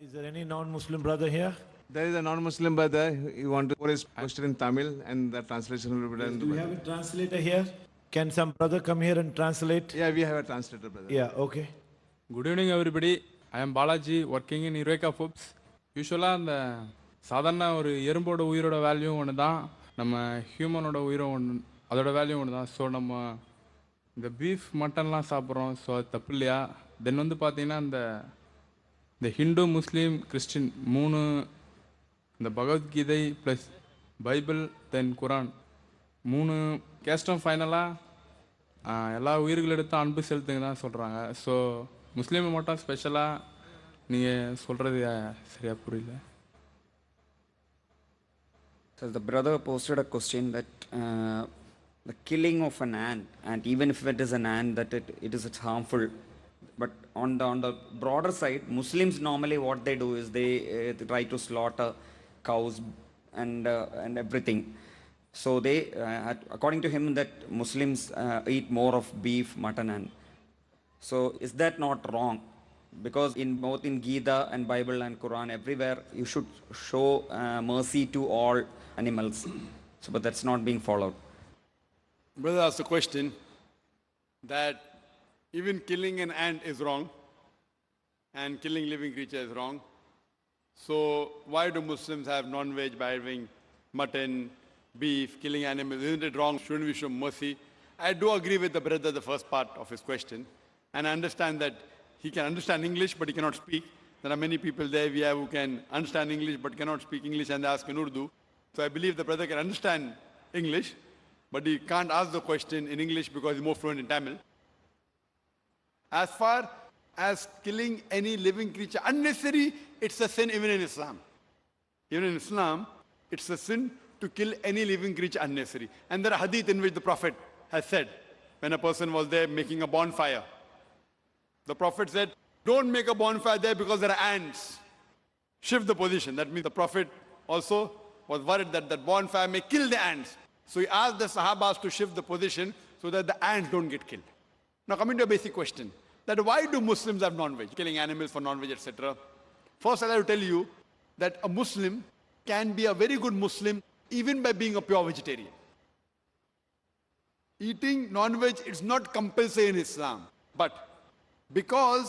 Is there any non-Muslim brother here? There is a non-Muslim brother. You want to put his question in Tamil, and the translation will be done. Do we have a translator here? Can some brother come here and translate? Yeah, we have a translator, brother. Yeah, okay. Good evening everybody. I am Balaji, working in eureka foods. யூஸ்வலாக அந்த சாதாரண ஒரு எறும்போட உயிரோட value ஒன்று தான், நம்ம ஹியூமனோட உயிரும் ஒன்று, அதோட வேல்யூ ஒன்று தான். ஸோ நம்ம இந்த பீஃப் மட்டன்லாம் சாப்பிட்றோம், ஸோ அது தப்பு இல்லையா? தென் வந்து பார்த்தீங்கன்னா இந்த ஹிந்து முஸ்லீம் கிறிஸ்டின் மூணு, இந்த பகவத்கீதை ப்ளஸ் பைபிள் தென் குரான் மூணு கேஸ்டும் ஃபைனலாக எல்லா உயிர்களெடுத்தும் அன்பு செலுத்துங்க தான் சொல்கிறாங்க. ஸோ முஸ்லீமை மட்டும் ஸ்பெஷலாக நீங்கள் சொல்கிறது சரியாக புரியல. So the brother posted a question that the killing of an ant, and even if it is an ant, that it's harmful. But on the broader side, Muslims normally what they do is they try to slaughter cows and everything. So they, according to him, that Muslims eat more of beef, mutton, and so is that not wrong? Because in both in Gita and Bible and Quran, everywhere you should show mercy to all animals. So, but that's not being followed. Brother asked a question that even killing an ant is wrong and killing living creature is wrong. So why do Muslims have non-veg by having mutton, beef, killing animals? Isn't it wrong? Shouldn't we show mercy? I do agree with the brother, the first part of his question. And I understand that he can understand English, but he cannot speak. There are many people there we have who can understand English, but cannot speak English, and they ask in Urdu. So I believe the brother can understand English, but he can't ask the question in English because he's more fluent in Tamil. As far as killing any living creature unnecessary, it's a sin even in Islam. Even in Islam, it's a sin to kill any living creature unnecessary. And there are hadith in which the Prophet has said, when a person was there making a bonfire, the Prophet said, don't make a bonfire there because there are ants. Shift the position. That means the Prophet also was worried that that bonfire may kill the ants. So he asked the Sahabas to shift the position so that the ants don't get killed. Now coming to a basic question, that why do Muslims have non-veg, killing animals for non-veg, etc. First, I have to tell you that a Muslim can be a very good Muslim even by being a pure vegetarian. Eating non-veg is not compulsory in Islam, but because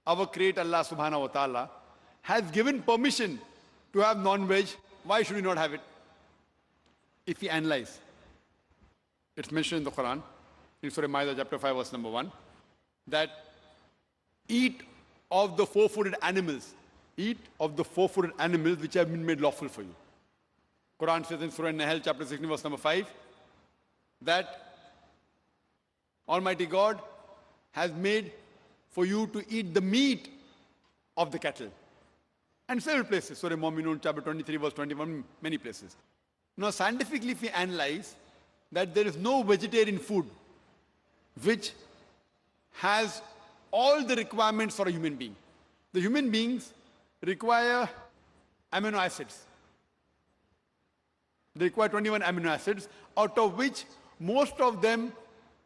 our Creator Allah subhanahu wa ta'ala has given permission to have non-veg, why should we not have it? If we analyze, it's mentioned in the Quran, in Surah Ma'idah chapter 5 verse number 1, that eat of the four-footed animals, eat of the four-footed animals which have been made lawful for you. Quran says in Surah Nahl chapter 16 verse number 5, that Almighty God has made for you to eat the meat of the cattle. And several places, Surah Mu'minun chapter 23 verse 21, many places. Now scientifically if we analyze that there is no vegetarian food which has all the requirements for a human being. The human beings require amino acids. They require 21 amino acids, out of which most of them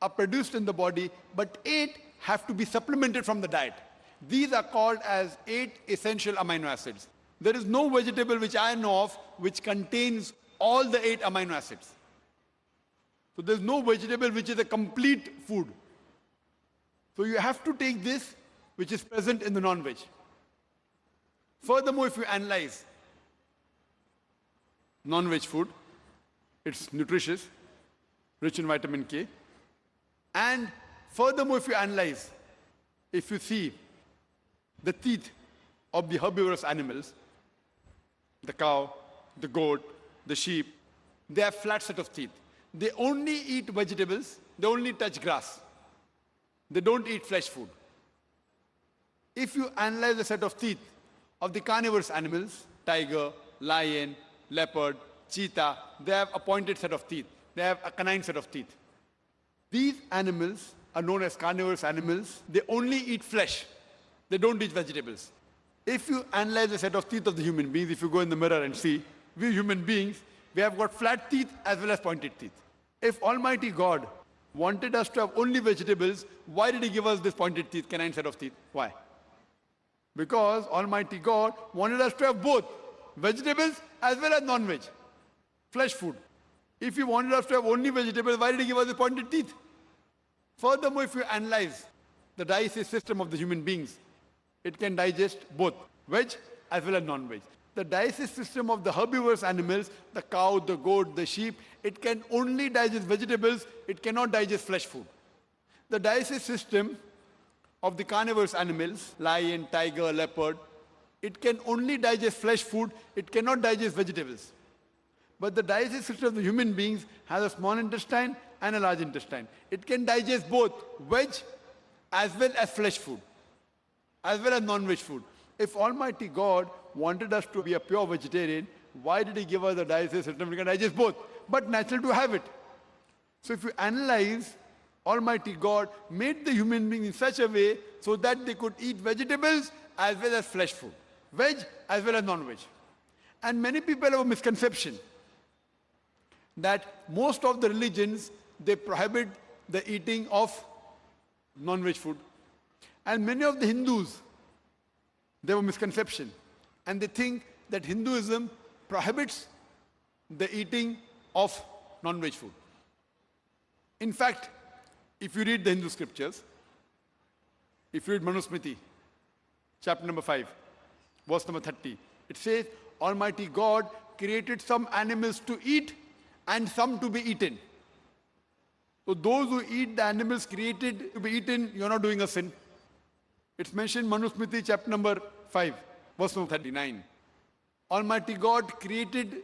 are produced in the body, but 8 have to be supplemented from the diet. These are called as 8 essential amino acids. There is no vegetable which I know of which contains all the 8 amino acids. So there's no vegetable which is a complete food. So you have to take this which is present in the non-veg. Furthermore, if you analyze non-veg food, it's nutritious, rich in vitamin K. And furthermore, if you analyze, if you see the teeth of the herbivorous animals, the cow, the goat, the sheep, they have flat set of teeth. They only eat vegetables, they only touch grass. They don't eat flesh food. If you analyze the set of teeth of the carnivorous animals, tiger, lion, leopard, cheetah, they have a pointed set of teeth. They have a canine set of teeth. These animals are known as carnivorous animals. They only eat flesh. They don't eat vegetables. If you analyze the set of teeth of the human beings, if you go in the mirror and see, we human beings, we have got flat teeth as well as pointed teeth. If Almighty God wanted us to have only vegetables, why did he give us this pointed teeth, canine set of teeth? Why? Because Almighty God wanted us to have both vegetables as well as non-veg, flesh food. If He wanted us to have only vegetables, why did He give us the pointed teeth? Furthermore, if you analyze the digestive system of the human beings, it can digest both veg as well as non-veg. The digestive system of the herbivorous animals, the cow, the goat, the sheep, it can only digest vegetables, it cannot digest flesh food. The digestive system of the carnivorous animals, lion, tiger, leopard, it can only digest flesh food, it cannot digest vegetables. But the digestive system of the human beings has a small intestine and a large intestine. It can digest both veg as well as flesh food, as well as non-veg food. If Almighty God wanted us to be a pure vegetarian, why did He give us a digestive system? We can digest both, but natural to have it. So if you analyze, Almighty God made the human being in such a way so that they could eat vegetables as well as flesh food, veg as well as non-veg. And many people have a misconception that most of the religions, they prohibit the eating of non-veg food. And many of the Hindus, they have a misconception. And they think that Hinduism prohibits the eating of non-veg food. In fact, if you read the Hindu scriptures, if you read Manusmriti, chapter number 5, verse number 30, it says, Almighty God created some animals to eat and some to be eaten. So those who eat the animals created to be eaten, you're not doing a sin. It's mentioned Manusmriti, chapter number 5, verse number 39. Almighty God created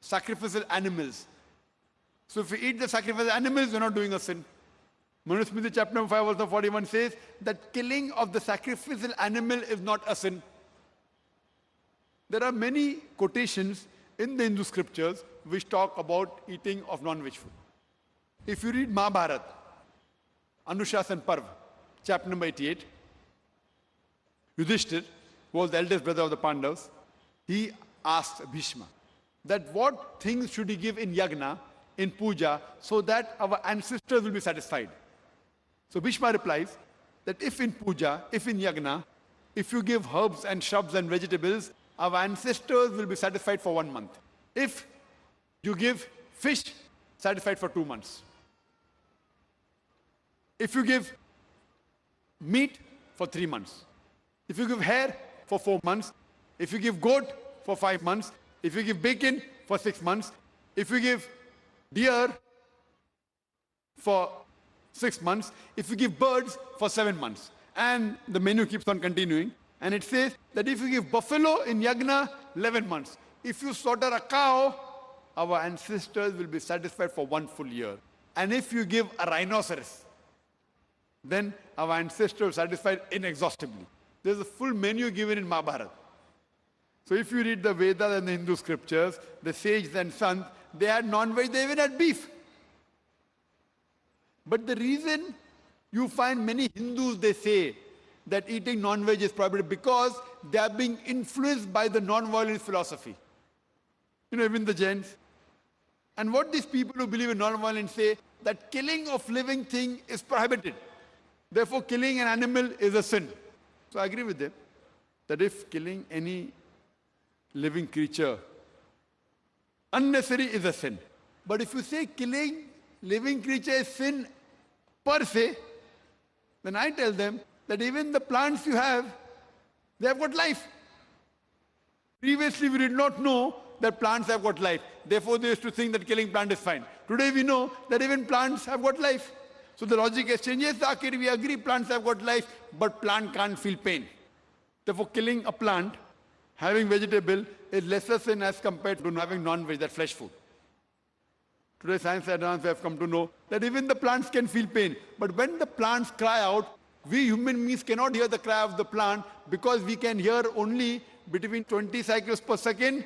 sacrificial animals. So if you eat the sacrificial animals, you're not doing a sin. Manusmriti chapter number 5, verse 41 says that killing of the sacrificial animal is not a sin. There are many quotations in the Hindu scriptures which talk about eating of non-veg food. If you read Mahabharata, Anushasan Parv, chapter number 88, Yudhishthir, who was the eldest brother of the Pandavas, he asked Bhishma that what things should he give in yagna, in puja, so that our ancestors will be satisfied. So Bhishma replies that if in puja, if in yagna, if you give herbs and shrubs and vegetables, our ancestors will be satisfied for 1 month. If you give fish, satisfied for 2 months. If you give meat, for 3 months. If you give hair, for 4 months. If you give goat, for 5 months. If you give bacon, for 6 months. If you give deer, for 6 months. If you give birds, for 7 months. And the menu keeps on continuing. And it says that if you give buffalo in yagna, 11 months. If you slaughter a cow, our ancestors will be satisfied for 1 full year. And if you give a rhinoceros, then our ancestors are satisfied inexhaustibly. There's a full menu given in Mahabharata. So if you read the Vedas and the Hindu scriptures, the sages and sons, they had non-veg, they even had beef. But the reason you find many Hindus, they say that eating non-veg is prohibited because they are being influenced by the non-violence philosophy. You know, even the Jains. And what these people who believe in non-violence say, that killing of living thing is prohibited. Therefore, killing an animal is a sin. So I agree with them that if killing any living creature unnecessary is a sin. But if you say killing living creature is sin per se, then I tell them that even the plants you have, they have got life. Previously, we did not know that plants have got life. Therefore, they used to think that killing plant is fine. Today, we know that even plants have got life. So the logic has changed. Yes, Zakir, we agree plants have got life, but plant can't feel pain. Therefore, killing a plant, having vegetable, is lesser sin as compared to having non-veg, that flesh food. Today, science advance have come to know that even the plants can feel pain. But when the plants cry out, we human beings cannot hear the cry of the plant because we can hear only between 20 cycles per second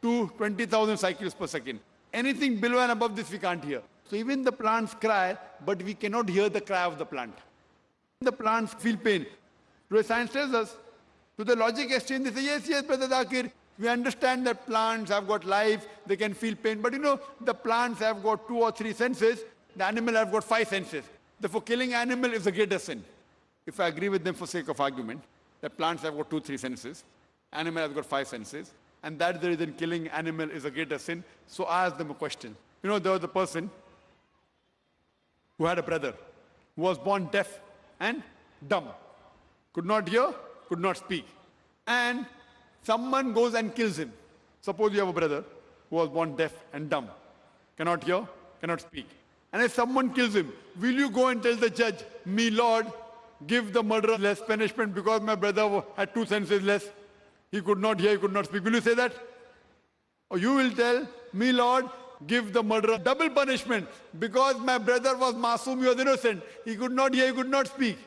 to 20,000 cycles per second. Anything below and above this we can't hear. So even the plants cry, but we cannot hear the cry of the plant. The plants feel pain. Today science tells us, to the logic exchange, they say, yes, Brother Zakir, we understand that plants have got life, they can feel pain. But you know, the plants have got 2 or 3 senses, the animal have got 5 senses. Therefore, killing animal is a greater sin. If I agree with them for sake of argument, that plants have got 2-3 senses, animal has got 5 senses, and that's the reason killing animal is a greater sin. So I asked them a question. You know, there was a person who had a brother who was born deaf and dumb, could not hear, could not speak. And someone goes and kills him. Suppose you have a brother who was born deaf and dumb, cannot hear, cannot speak. And if someone kills him, will you go and tell the judge, me Lord, give the murderer less punishment because my brother had 2 senses less? He could not hear, he could not speak. Will you say that? Or you will tell, me Lord, give the murderer double punishment because my brother was masoom, he was innocent. He could not hear, he could not speak.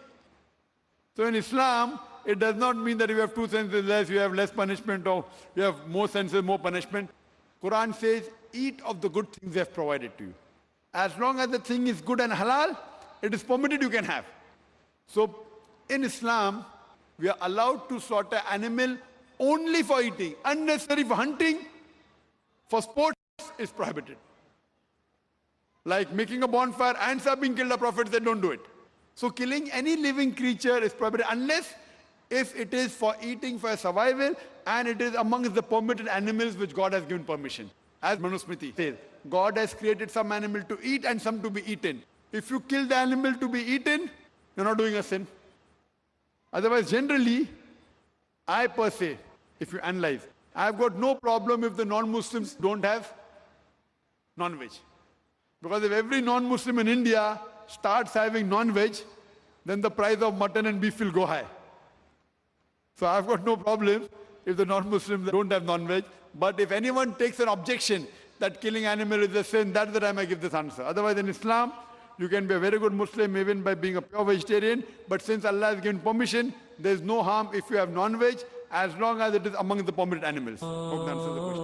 So in Islam, it does not mean that if you have 2 senses less, you have less punishment, or you have more senses, more punishment. Quran says, eat of the good things they have provided to you. As long as the thing is good and halal, it is permitted, you can have. So in Islam, we are allowed to slaughter animal only for eating. Unnecessary for hunting, for sports is prohibited. Like making a bonfire, ants are being killed, the Prophet said don't do it. So killing any living creature is prohibited unless if it is for eating, for survival, and it is amongst the permitted animals which God has given permission. As Manusmriti says, God has created some animal to eat and some to be eaten. If you kill the animal to be eaten, you're not doing a sin. Otherwise, generally, I per se, if you analyze, I've got no problem if the non-Muslims don't have non-veg. Because if every non-Muslim in India starts having non-veg, then the price of mutton and beef will go high. So I've got no problem if the non-Muslims don't have non-veg. But if anyone takes an objection that killing animal is a sin, that's the time I give this answer. Otherwise, in Islam, you can be a very good Muslim even by being a pure vegetarian. But since Allah has given permission, there is no harm if you have non-veg, as long as it is among the permitted animals. Hope that answers the question.